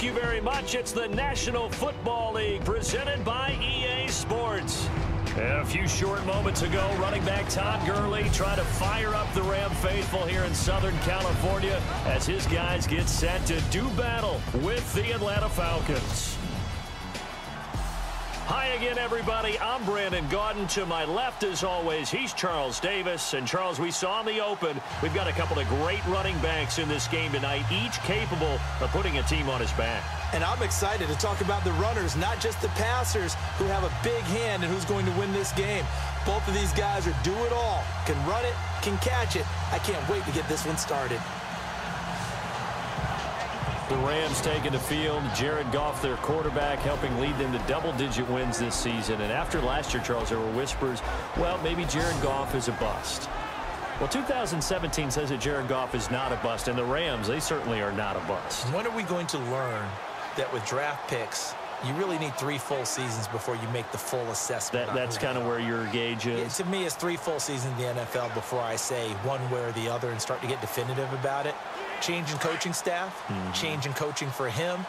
you very much. It's the National Football League presented by EA Sports. And a few short moments ago, running back Todd Gurley tried to fire up the Ram faithful here in Southern California as his guys get set to do battle with the Atlanta Falcons. Hi again, everybody. I'm Brandon Gaudin. To my left, as always, he's Charles Davis. And, Charles, we saw in the open, we've got a couple of great running backs in this game tonight, each capable of putting a team on his back. And I'm excited to talk about the runners, not just the passers, who have a big hand and who's going to win this game. Both of these guys are do it all. Can run it, can catch it. I can't wait to get this one started. The Rams taking the field. Jared Goff, their quarterback, helping lead them to double-digit wins this season. And after last year, Charles, there were whispers, well, maybe Jared Goff is a bust. Well, 2017 says that Jared Goff is not a bust, and the Rams, they certainly are not a bust. When are we going to learn that with draft picks, you really need 3 full seasons before you make the full assessment? That's kind of where your gauge is. Yeah, to me, it's 3 full seasons in the NFL before I say one way or the other and start to get definitive about it. Change in coaching staff, change in coaching for him,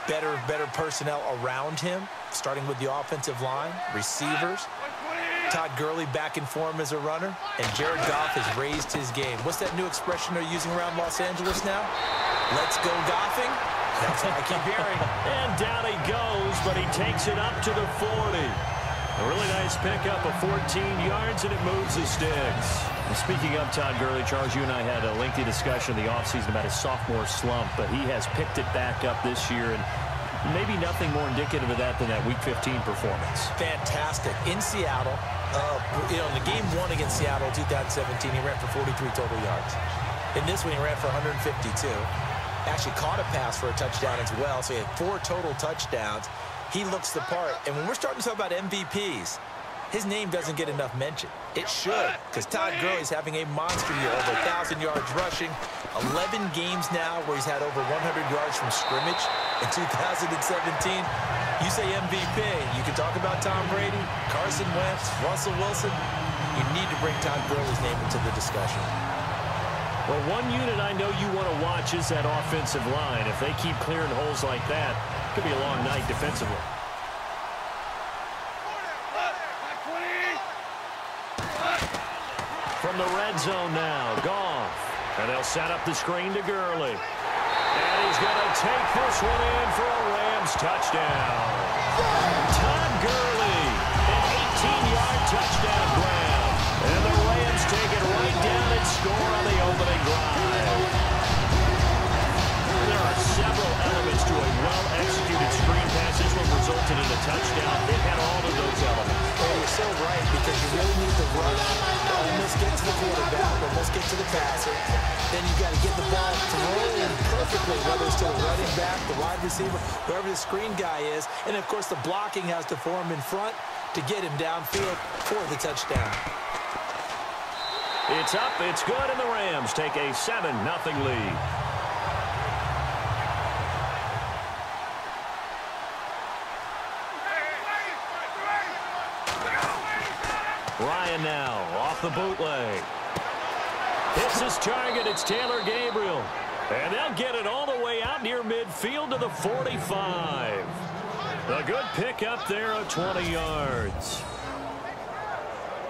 better personnel around him, starting with the offensive line, receivers. Todd Gurley back in form as a runner, and Jared Goff has raised his game. What's that new expression they're using around Los Angeles now? Let's go Goffing. That's what I keep hearing. And down he goes, but he takes it up to the 40. A really nice pickup of 14 yards, and it moves the sticks. And speaking of Todd Gurley, Charles, you and I had a lengthy discussion in the offseason about his sophomore slump, but he has picked it back up this year, and maybe nothing more indicative of that than that Week 15 performance. Fantastic. In Seattle, in the game 1 against Seattle 2017, he ran for 43 total yards. In this one, he ran for 152. Actually caught a pass for a touchdown as well, so he had 4 total touchdowns. He looks the part. And when we're starting to talk about MVPs, his name doesn't get enough mention. It should, because Todd Gurley's having a monster year, over 1,000 yards rushing, 11 games now where he's had over 100 yards from scrimmage. In 2017, you say MVP, you can talk about Tom Brady, Carson Wentz, Russell Wilson. You need to bring Todd Gurley's name into the discussion. Well, one unit I know you want to watch is that offensive line. If they keep clearing holes like that, it could be a long night defensively. From the red zone now, Goff. And they'll set up the screen to Gurley. And he's going to take this one in for a Rams touchdown. Todd Gurley, an 18-yard touchdown grab. And the Rams take it right down and score on the opening drive. There are several elements to a well-executed screen pass. This one resulted in a touchdown. It had all of those elements. Oh, you're so right, because you really need to run, almost get to the quarterback, almost get to the passer. Then you got to get the ball thrown perfectly, whether it's to the running back, the wide receiver, whoever the screen guy is. And, of course, the blocking has to form in front to get him downfield for the touchdown. It's up, it's good, and the Rams take a 7-0 lead. Ryan now off the bootleg. Hits his target. It's Taylor Gabriel. And they'll get it all the way out near midfield to the 45. A good pickup there of 20 yards.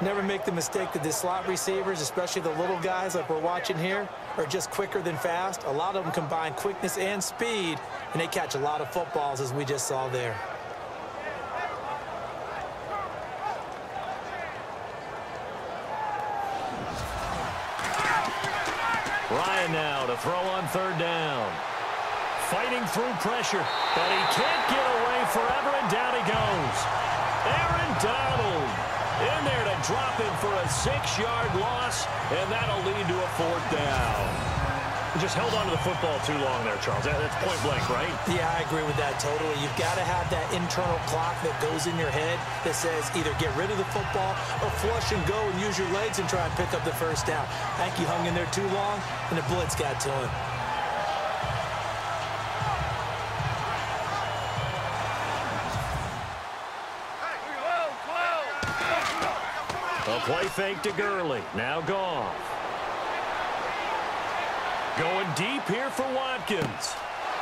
Never make the mistake that the slot receivers, especially the little guys like we're watching here, are just quicker than fast. A lot of them combine quickness and speed, and they catch a lot of footballs, as we just saw there. Ryan now to throw on 3rd down. Fighting through pressure, but he can't get away forever, and down he goes. Aaron Donald in there to drop him for a 6-yard loss, and that'll lead to a 4th down. He just held on to the football too long there, Charles. That's point blank, right? Yeah, I agree with that totally. You've got to have that internal clock that goes in your head that says either get rid of the football or flush and go and use your legs and try and pick up the 1st down. I think he hung in there too long, and the blitz got to him. A play fake to Gurley. Now Goff. Going deep here for Watkins.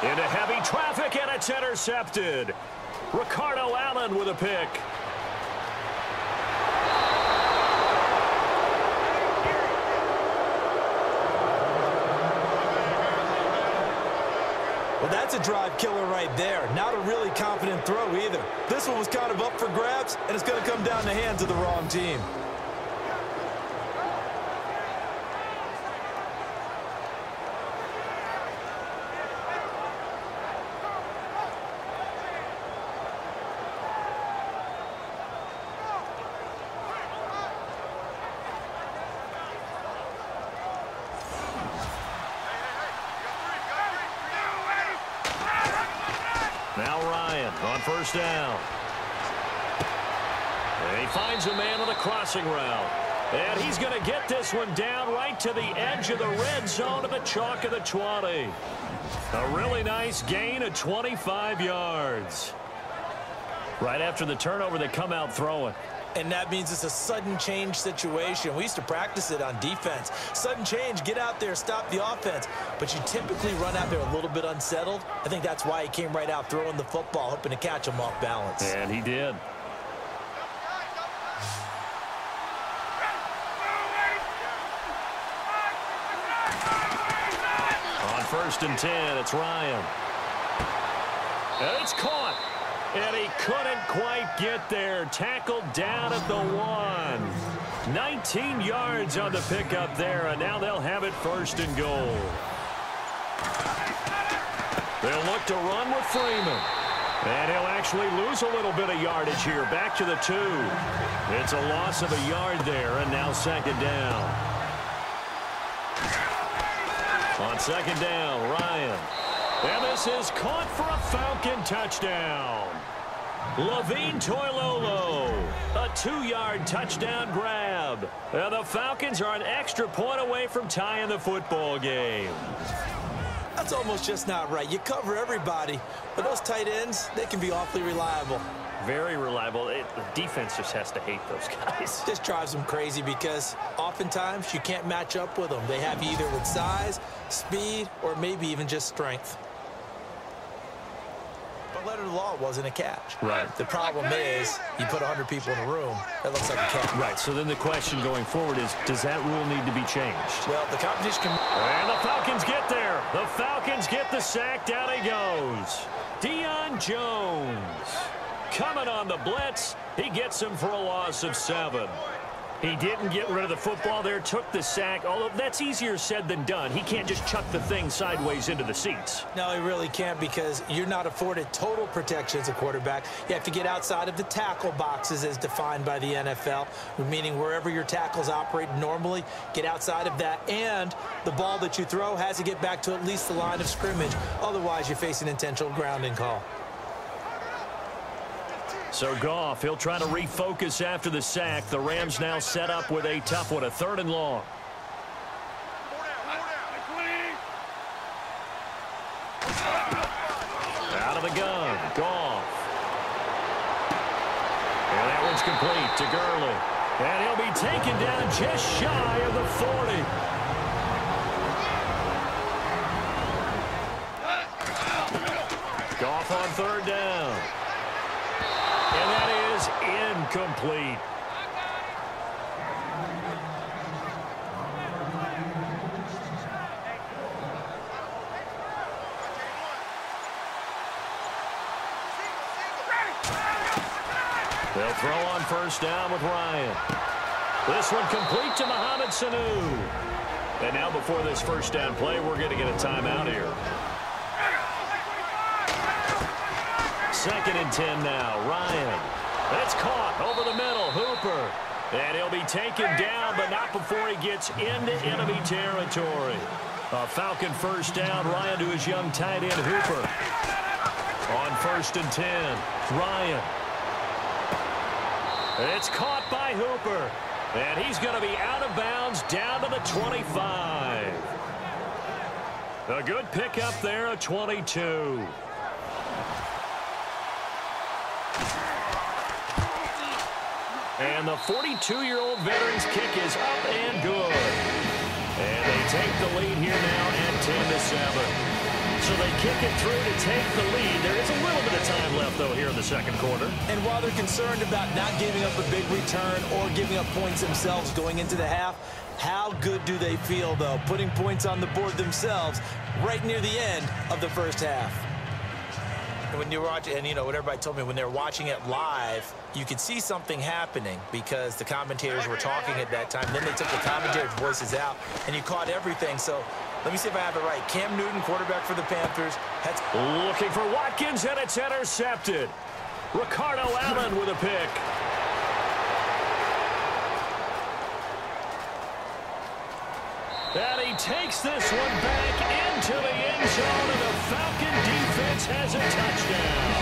Into heavy traffic, and it's intercepted. Ricardo Allen with a pick. Well, that's a drive killer right there. Not a really confident throw either. This one was kind of up for grabs, and it's going to come down the hands of the wrong team. Now Ryan on first down. And he finds a man on the crossing route. And he's going to get this one down right to the edge of the red zone of the chalk of the 20. A really nice gain of 25 yards. Right after the turnover, they come out throwing. And that means it's a sudden change situation. We used to practice it on defense. Sudden change, get out there, stop the offense. But you typically run out there a little bit unsettled. I think that's why he came right out throwing the football, hoping to catch him off balance. And he did. On first and 10, it's Ryan. And it's caught. And he couldn't quite get there. Tackled down at the 1. 19 yards on the pickup there, and now they'll have it first and goal. They'll look to run with Freeman. And he'll actually lose a little bit of yardage here. Back to the 2. It's a loss of a yard there, and now second down. On second down, Ryan. And this is caught for a Falcon touchdown. Levine Toilolo, a 2-yard touchdown grab. And the Falcons are an extra point away from tying the football game. That's almost just not right. You cover everybody, but those tight ends, they can be awfully reliable. Very reliable. The defense just has to hate those guys. Just drives them crazy because oftentimes you can't match up with them. They have you either with size, speed, or maybe even just strength. But letter of the law wasn't a catch. Right. The problem is you put 100 people in a room, that looks like a catch. Right. So then the question going forward is, does that rule need to be changed? Well, the competition can... And the Falcons get there. The Falcons get the sack. Down he goes. Deion Jones. Coming on the blitz. He gets him for a loss of 7. He didn't get rid of the football there, took the sack, although that's easier said than done. He can't just chuck the thing sideways into the seats. No, he really can't because you're not afforded total protection as a quarterback. You have to get outside of the tackle boxes as defined by the NFL, meaning wherever your tackles operate normally, get outside of that, and the ball that you throw has to get back to at least the line of scrimmage. Otherwise, you face an intentional grounding call. So Goff, he'll try to refocus after the sack. The Rams now set up with a tough one, a 3rd and long. Out of the gun, Goff. And that one's complete to Gurley. And he'll be taken down just shy of the 40. Goff on 3rd down. And that is incomplete. They'll throw on 1st down with Ryan. This one complete to Mohamed Sanu. And now before this 1st down play, we're going to get a timeout here. 2nd and 10 now. Ryan. That's caught over the middle. Hooper. And he'll be taken down, but not before he gets into enemy territory. A Falcon 1st down. Ryan to his young tight end, Hooper. On 1st and 10. Ryan. It's caught by Hooper. And he's going to be out of bounds down to the 25. A good pickup there, a 22. And the 42-year-old veteran's kick is up and good. And they take the lead here now at 10-7. So So they kick it through to take the lead. There is a little bit of time left, though, here in the second quarter. And while they're concerned about not giving up a big return or giving up points themselves going into the half, how good do they feel, though, putting points on the board themselves right near the end of the first half? And when you're watching, and you know what everybody told me, when they're watching it live, you could see something happening because the commentators were talking at that time. Then they took the commentators' voices out, and you caught everything. So let me see if I have it right. Cam Newton, quarterback for the Panthers. Looking for Watkins, and it's intercepted. Ricardo Allen with a pick. And he takes this one back into the end zone, and the Falcon defense has a touchdown.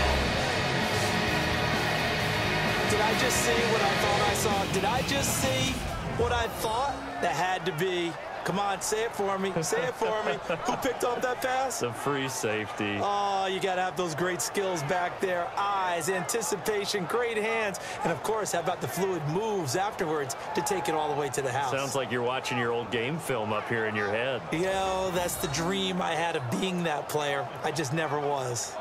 Did I just see what I thought I saw? Did I just see what I thought? That had to be. Come on, say it for me. Say it for me. Who picked off that pass? The free safety. Oh, you got to have those great skills back there. Eyes, anticipation, great hands. And, of course, how about the fluid moves afterwards to take it all the way to the house? Sounds like you're watching your old game film up here in your head. Yeah, that's the dream I had of being that player. I just never was.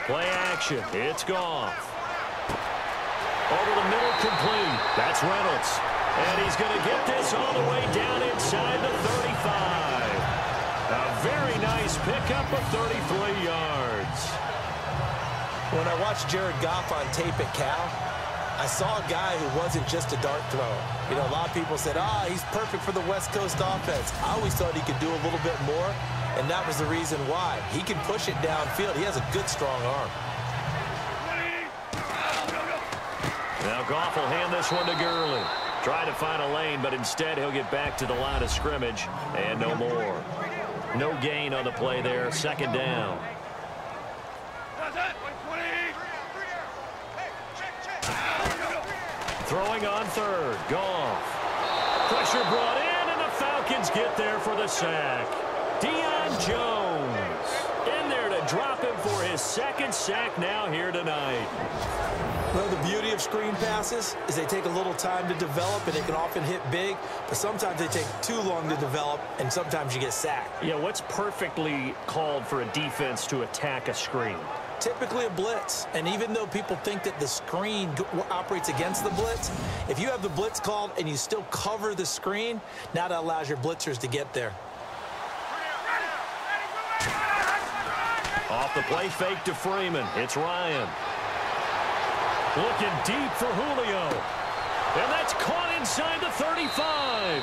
Play action. It's Goff. Over the middle, complete. That's Reynolds. And he's going to get this all the way down inside the 35. A very nice pickup of 33 yards. When I watched Jared Goff on tape at Cal, I saw a guy who wasn't just a dart thrower. You know, a lot of people said, he's perfect for the West Coast offense. I always thought he could do a little bit more. And that was the reason why. He can push it downfield. He has a good, strong arm. Now Goff will hand this one to Gurley. Try to find a lane, but instead he'll get back to the line of scrimmage. And no more. No gain on the play there. Second down. Throwing on third. Goff. Pressure brought in, and the Falcons get there for the sack. Deion Jones in there to drop him for his second sack now here tonight. Well, the beauty of screen passes is they take a little time to develop, and they can often hit big, but sometimes they take too long to develop, and sometimes you get sacked. Yeah, what's perfectly called for a defense to attack a screen? Typically a blitz, and even though people think that the screen operates against the blitz, if you have the blitz called and you still cover the screen, now that allows your blitzers to get there. Off the play fake to Freeman. It's Ryan. Looking deep for Julio. And that's caught inside the 35.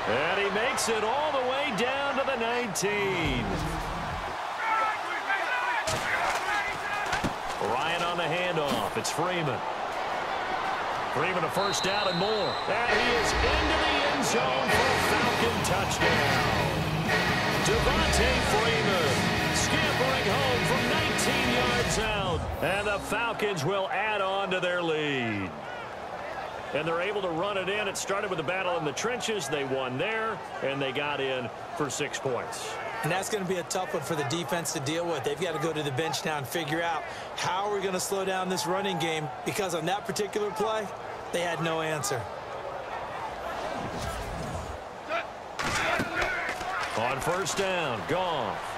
And he makes it all the way down to the 19. Ryan on the handoff. It's Freeman. Freeman a first down and more. And he is into the end zone for a Falcon touchdown. Devontae Freeman scampering home from 19 yards out. And the Falcons will add on to their lead. And they're able to run it in. It started with a battle in the trenches. They won there, and they got in for 6 points. And that's going to be a tough one for the defense to deal with. They've got to go to the bench now and figure out how we're going to slow down this running game, because on that particular play, they had no answer. On first down, Goff.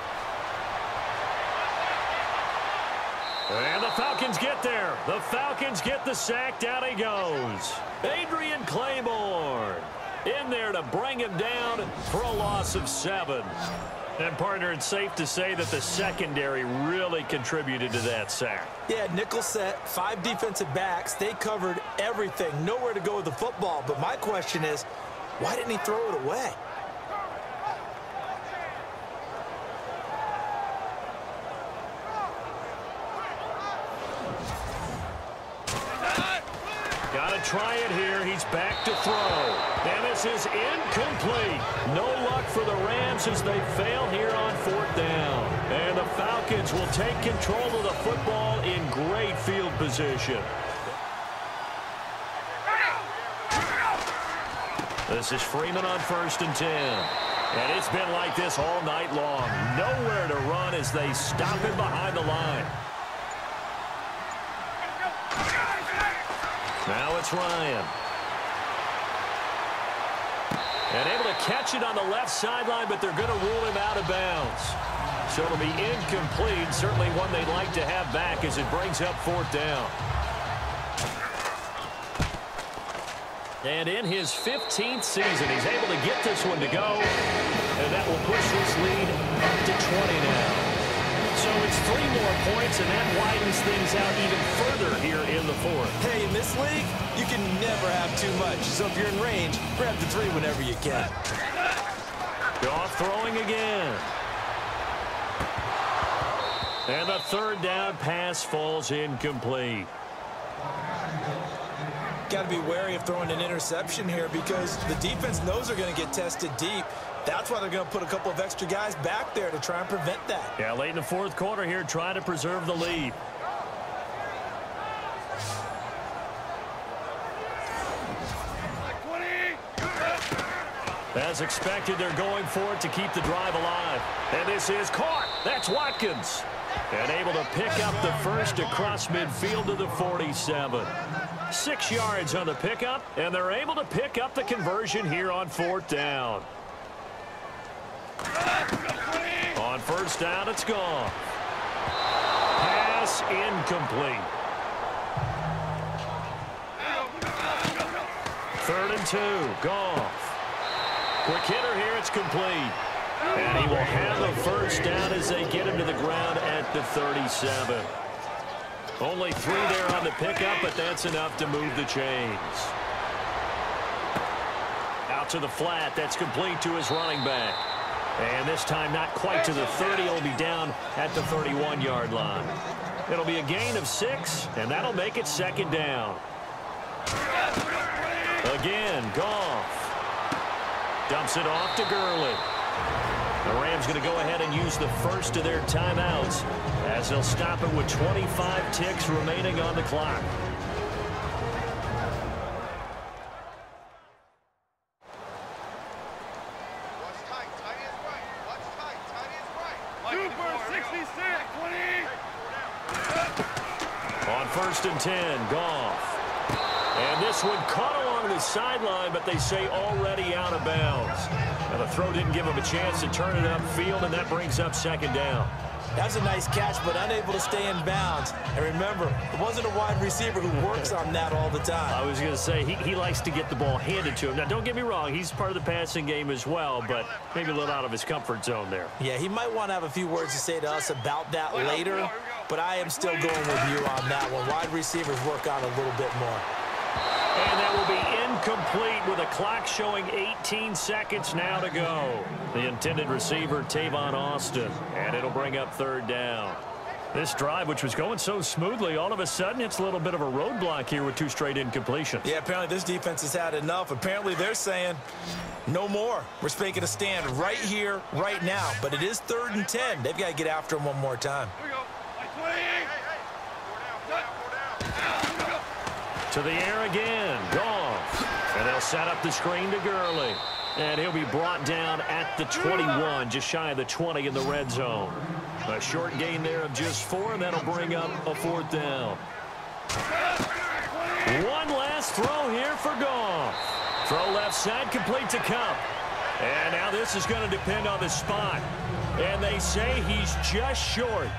And the Falcons get there. The Falcons get the sack. Down he goes. Adrian Claiborne in there to bring him down for a loss of 7. And, partner, it's safe to say that the secondary really contributed to that sack. Yeah, nickel set, 5 defensive backs. They covered everything. Nowhere to go with the football. But my question is, why didn't he throw it away? Got to try it here. He's back to throw. And this is incomplete. No luck for the Rams as they fail here on 4th down. And the Falcons will take control of the football in great field position. This is Freeman on 1st and 10. And it's been like this all night long. Nowhere to run as they stop him behind the line. Now it's Ryan. And able to catch it on the left sideline, but they're going to rule him out of bounds. So it'll be incomplete. Certainly one they'd like to have back as it brings up 4th down. And in his 15th season, he's able to get this one to go. And that will push his lead up to 20 now. So it's 3 more points, and that widens things out even further here in the 4th. Hey, in this league, you can never have too much. So if you're in range, grab the 3 whenever you can. Goff throwing again. And the 3rd down pass falls incomplete. Got to be wary of throwing an interception here because the defense knows they're going to get tested deep. That's why they're going to put a couple of extra guys back there to try and prevent that. Yeah, late in the 4th quarter here, trying to preserve the lead. As expected, they're going for it to keep the drive alive. And this is caught. That's Watkins. And able to pick up the first across midfield to the 47. 6 yards on the pickup, and they're able to pick up the conversion here on 4th down. On 1st down, it's gone. Pass incomplete. 3rd and 2, Goff. Quick hitter here, it's complete. And he will have the 1st down as they get him to the ground at the 37. Only 3 there on the pickup, but that's enough to move the chains. Out to the flat, that's complete to his running back. And this time not quite to the 30, he'll be down at the 31-yard line. It'll be a gain of 6, and that'll make it 2nd down. Again, Goff. Dumps it off to Gurley. The Rams going to go ahead and use the first of their timeouts as they'll stop it with 25 ticks remaining on the clock. On 1st and 10, Goff. And this one caught along the sideline, but they say already out of bounds. Now the throw didn't give him a chance to turn it upfield, and that brings up 2nd down. That's a nice catch, but unable to stay in bounds. And remember, it wasn't a wide receiver who works on that all the time. I was going to say, he likes to get the ball handed to him. Now, don't get me wrong, he's part of the passing game as well, but maybe a little out of his comfort zone there. Yeah, he might want to have a few words to say to us about that later, but I am still going with you on that one. Wide receivers work on a little bit more. And that will be incomplete with a clock showing 18 seconds now to go. The intended receiver, Tavon Austin, and it'll bring up 3rd down. This drive, which was going so smoothly, all of a sudden it's a little bit of a roadblock here with 2 straight incompletions. Yeah, apparently this defense has had enough. Apparently they're saying no more. We're making a stand right here, right now. But it is 3rd and 10. They've got to get after him one more time. To the air again, Goff. And they'll set up the screen to Gurley. And he'll be brought down at the 21, just shy of the 20 in the red zone. A short gain there of just 4, and that'll bring up a 4th down. One last throw here for Goff. Throw left side, complete to Kupp. And now this is going to depend on the spot. And they say he's just short.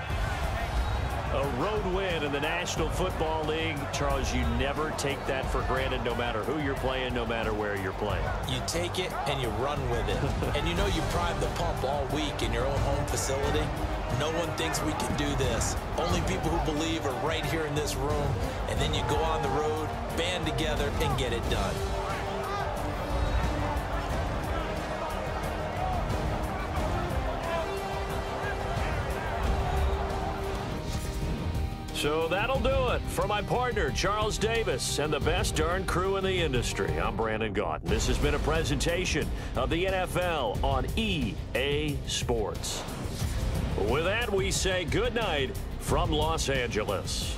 A road win in the National Football League. Charles, you never take that for granted, no matter who you're playing, no matter where you're playing. You take it and you run with it. And you know you prime the pump all week in your own home facility. No one thinks we can do this. Only people who believe are right here in this room. And then you go on the road, band together, and get it done. So that'll do it. For my partner, Charles Davis, and the best darn crew in the industry, I'm Brandon Gaunt. This has been a presentation of the NFL on EA Sports. With that, we say good night from Los Angeles.